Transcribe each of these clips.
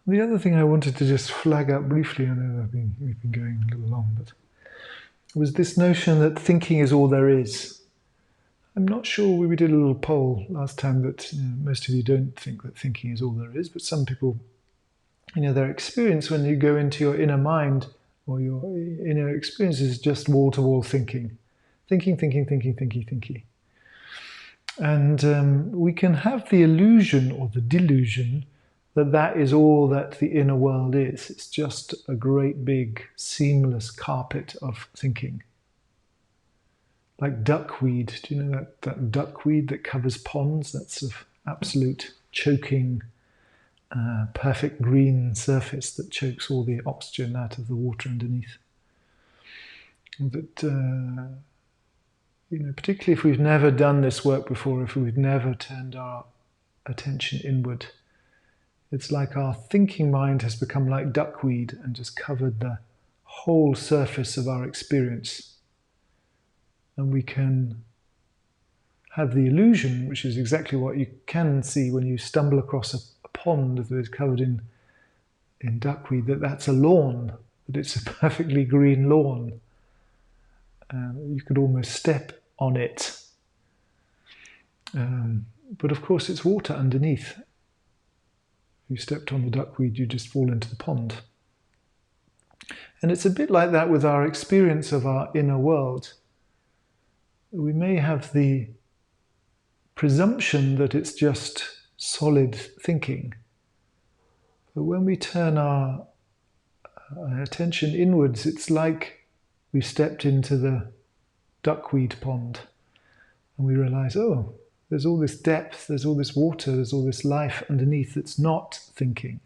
The other thing I wanted to just flag up briefly, I know we've been going a little long, but was this notion that thinking is all there is. I'm not sure, we did a little poll last time that most of you don't think that thinking is all there is, but some people, their experience when you go into your inner mind or your inner experience is just wall-to-wall thinking. Thinking, thinking, thinking, thinking, thinking. And we can have the illusion or the delusion that that is all that the inner world is. It's just a great big seamless carpet of thinking. Like duckweed, do you know that duckweed that covers ponds? That's of absolute choking, perfect green surface that chokes all the oxygen out of the water underneath. That, particularly if we've never done this work before, if we've never turned our attention inward, it's like our thinking mind has become like duckweed and just covered the whole surface of our experience. And we can have the illusion, which is exactly what you can see when you stumble across a pond that is covered in duckweed, that that's a lawn, that it's a perfectly green lawn. You could almost step on it. But of course it's water underneath. If you stepped on the duckweed, you just fall into the pond. And it's a bit like that with our experience of our inner world. We may have the presumption that it's just solid thinking. But when we turn our attention inwards, it's like we've stepped into the duckweed pond and we realize, oh, there's all this depth, there's all this water, there's all this life underneath that's not thinking.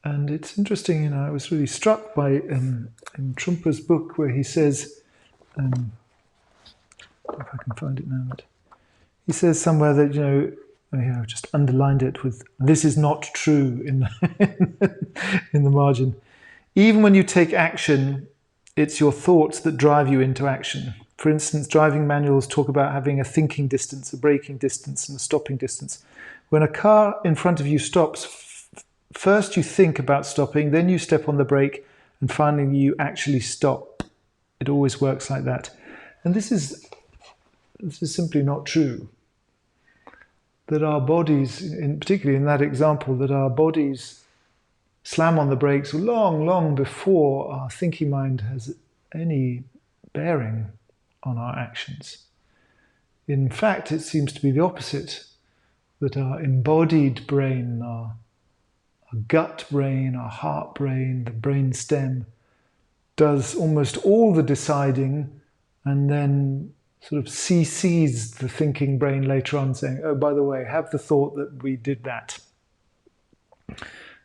And it's interesting, I was really struck by in Trungpa's book where he says, if I can find it now, but he says somewhere that, I've just underlined it with, this is not true in the margin. Even when you take action, it's your thoughts that drive you into action. For instance, driving manuals talk about having a thinking distance, a braking distance, and a stopping distance. When a car in front of you stops, first you think about stopping, then you step on the brake, and finally you actually stop. It always works like that. And this is simply not true. That our bodies, particularly in that example, that our bodies slam on the brakes long, long before our thinking mind has any bearing on our actions. In fact, it seems to be the opposite, that our embodied brain, our gut brain, our heart brain, the brain stem, does almost all the deciding and then sort of CCs the thinking brain later on saying, oh, by the way, have the thought that we did that.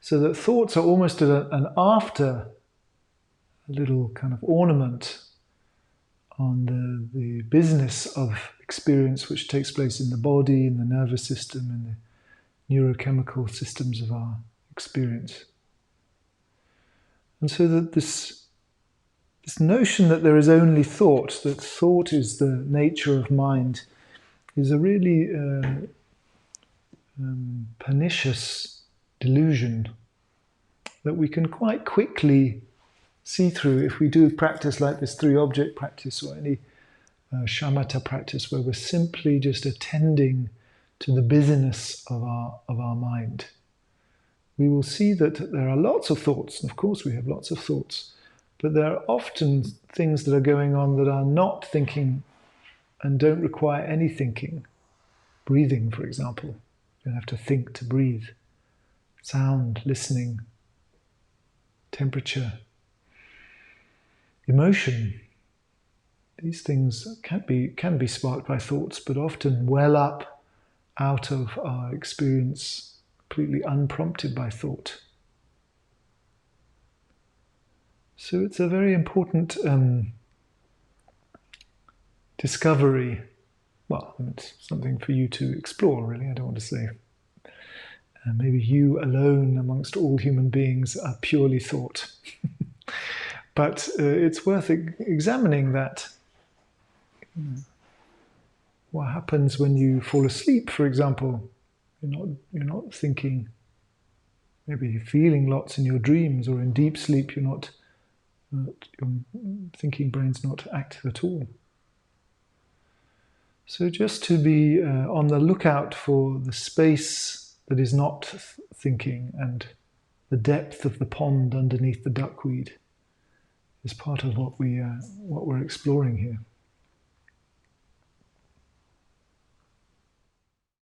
So that thoughts are almost an after, a little kind of ornament on the business of experience which takes place in the body, in the nervous system, in the neurochemical systems of our experience. And so that this notion that there is only thought, that thought is the nature of mind, is a really pernicious delusion that we can quite quickly see through if we do practice like this three-object practice or any shamatha practice where we're simply just attending to the busyness of our mind. We will see that there are lots of thoughts, and of course we have lots of thoughts, but there are often things that are going on that are not thinking and don't require any thinking. Breathing, for example. You don't have to think to breathe. Sound, listening, temperature, emotion. These things can be sparked by thoughts, but often well up out of our experience, completely unprompted by thought. So it's a very important discovery. Well, it's something for you to explore, really. I don't want to say. Maybe you alone amongst all human beings are purely thought. But it's worth examining that. What happens when you fall asleep, for example? You're not thinking. Maybe you're feeling lots in your dreams, or in deep sleep your thinking brain's not active at all. So just to be on the lookout for the space that is not thinking, and the depth of the pond underneath the duckweed is part of what we're exploring here.